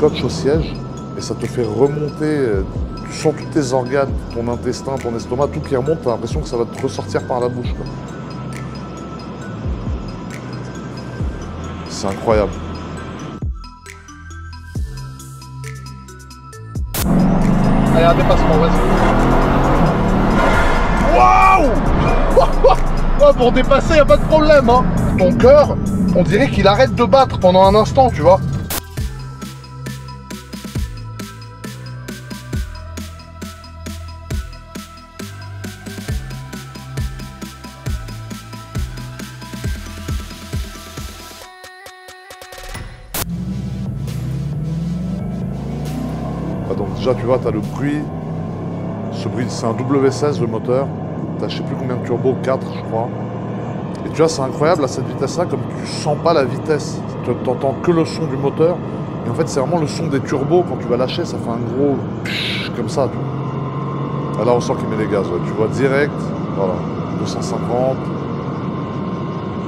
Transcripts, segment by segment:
scotche au siège et ça te fait remonter, tu sens tous tes organes, ton intestin, ton estomac, tout qui remonte, t'as l'impression que ça va te ressortir par la bouche, quoi. C'est incroyable. Allez, un dépassement, vas-y. Waouh! Ouais, pour dépasser, y a pas de problème, hein. Ton cœur, on dirait qu'il arrête de battre pendant un instant, tu vois. Donc déjà tu vois, tu as le bruit, ce bruit, c'est un W16 le moteur, tu as je sais plus combien de turbos, 4 je crois. Et tu vois, c'est incroyable à cette vitesse-là, comme tu sens pas la vitesse, tu n'entends que le son du moteur. Et en fait c'est vraiment le son des turbos, quand tu vas lâcher ça fait un gros psh, comme ça. Tu vois. Là on sent qu'il met les gaz, ouais. Tu vois direct, voilà, 250,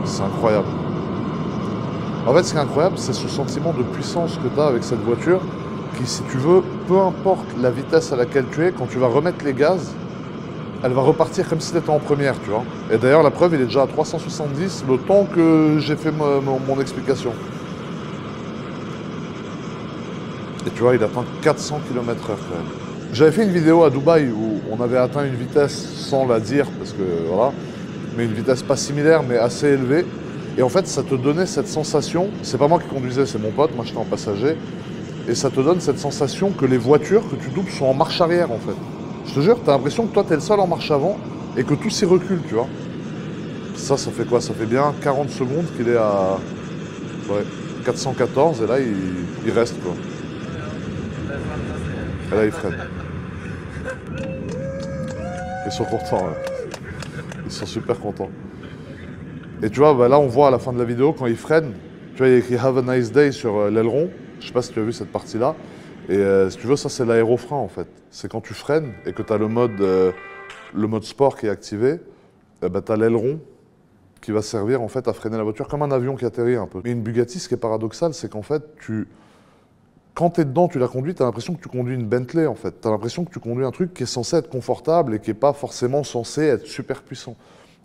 c'est incroyable. En fait ce qui est incroyable c'est ce sentiment de puissance que tu as avec cette voiture, qui, si tu veux, peu importe la vitesse à laquelle tu es, quand tu vas remettre les gaz, elle va repartir comme si tu étais en première, tu vois. Et d'ailleurs, la preuve, il est déjà à 370, le temps que j'ai fait mon explication. Et tu vois, il atteint 400 km/h quand même. J'avais fait une vidéo à Dubaï où on avait atteint une vitesse, sans la dire, parce que voilà, mais une vitesse pas similaire, mais assez élevée. Et en fait, ça te donnait cette sensation, c'est pas moi qui conduisais, c'est mon pote, moi j'étais en passager. Et ça te donne cette sensation que les voitures que tu doubles sont en marche arrière en fait. Je te jure, tu as l'impression que toi tu es le seul en marche avant et que tout s'y recule, tu vois. Ça fait quoi? Ça fait bien 40 secondes qu'il est à 414 et là il reste quoi. Et là il freine. Ils sont contents, ouais. Ils sont super contents. Et tu vois, bah là on voit à la fin de la vidéo quand il freine, tu vois il y a écrit Have a nice day sur l'aileron. Je sais pas si tu as vu cette partie-là. Et si tu veux, ça c'est l'aérofrein en fait. C'est quand tu freines et que tu as le mode sport qui est activé, bah, tu as l'aileron qui va servir en fait à freiner la voiture comme un avion qui atterrit un peu. Mais une Bugatti, ce qui est paradoxal, c'est qu'en fait, quand tu es dedans, tu la conduis, tu as l'impression que tu conduis une Bentley en fait. Tu as l'impression que tu conduis un truc qui est censé être confortable et qui n'est pas forcément censé être super puissant.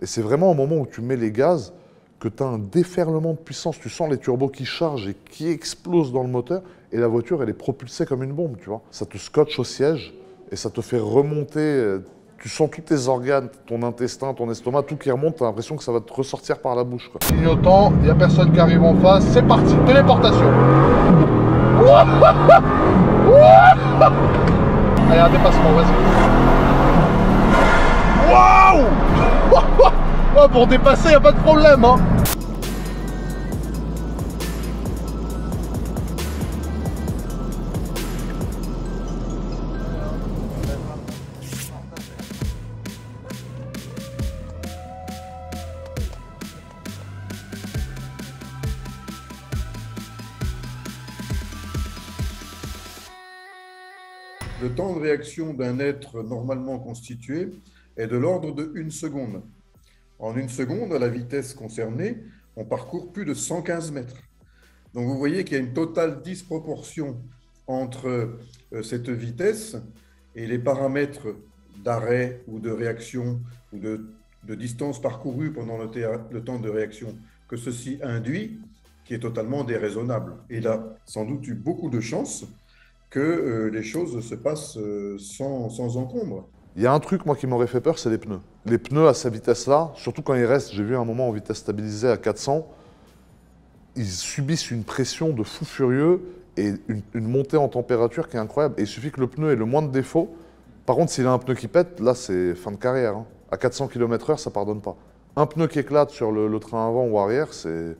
Et c'est vraiment au moment où tu mets les gaz que tu as un déferlement de puissance, tu sens les turbos qui chargent et qui explosent dans le moteur, et la voiture, elle est propulsée comme une bombe, tu vois. Ça te scotche au siège, et ça te fait remonter, tu sens tous tes organes, ton intestin, ton estomac, tout qui remonte, tu as l'impression que ça va te ressortir par la bouche, quoi. Clignotant, il n'y a personne qui arrive en face, c'est parti, téléportation. Allez, un dépassement, vas-y. Waouh! Ouais, pour dépasser, y a pas de problème, hein. Le temps de réaction d'un être normalement constitué est de l'ordre de 1 seconde. En 1 seconde, à la vitesse concernée, on parcourt plus de 115 mètres. Donc vous voyez qu'il y a une totale disproportion entre cette vitesse et les paramètres d'arrêt ou de réaction ou de distance parcourue pendant le temps de réaction que ceci induit, qui est totalement déraisonnable. Et il a sans doute eu beaucoup de chance que les choses se passent sans encombre. Il y a un truc, moi, qui m'aurait fait peur, c'est les pneus. Les pneus à cette vitesse-là, surtout quand ils restent, j'ai vu un moment en vitesse stabilisée à 400, ils subissent une pression de fou furieux et une montée en température qui est incroyable. Et il suffit que le pneu ait le moins de défauts. Par contre, s'il a un pneu qui pète, là, c'est fin de carrière, hein. À 400 km/h, ça pardonne pas. Un pneu qui éclate sur le train avant ou arrière, c'est...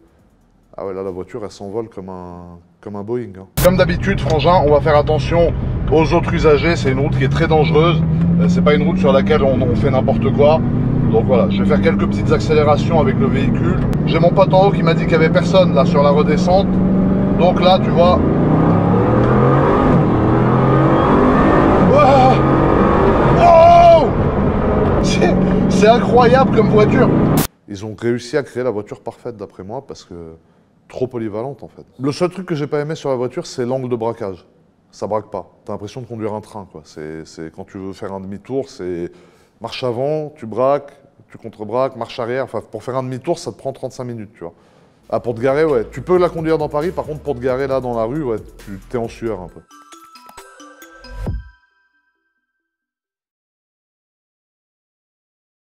Ah ouais, là, la voiture, elle s'envole comme un Boeing, hein. Comme d'habitude, frangin, on va faire attention aux autres usagers. C'est une route qui est très dangereuse. C'est pas une route sur laquelle on fait n'importe quoi. Donc voilà, je vais faire quelques petites accélérations avec le véhicule. J'ai mon pote en haut qui m'a dit qu'il n'y avait personne là sur la redescente. Donc là, tu vois... Oh, c'est incroyable comme voiture. Ils ont réussi à créer la voiture parfaite d'après moi parce que trop polyvalente en fait. Le seul truc que j'ai pas aimé sur la voiture, c'est l'angle de braquage. Ça braque pas. T'as l'impression de conduire un train, quoi. C'est quand tu veux faire un demi-tour, c'est marche avant, tu braques, tu contre-braques, marche arrière. Enfin, pour faire un demi-tour, ça te prend 35 minutes, tu vois. Ah, pour te garer, ouais. Tu peux la conduire dans Paris, par contre, pour te garer là dans la rue, ouais, tu t'es en sueur un peu.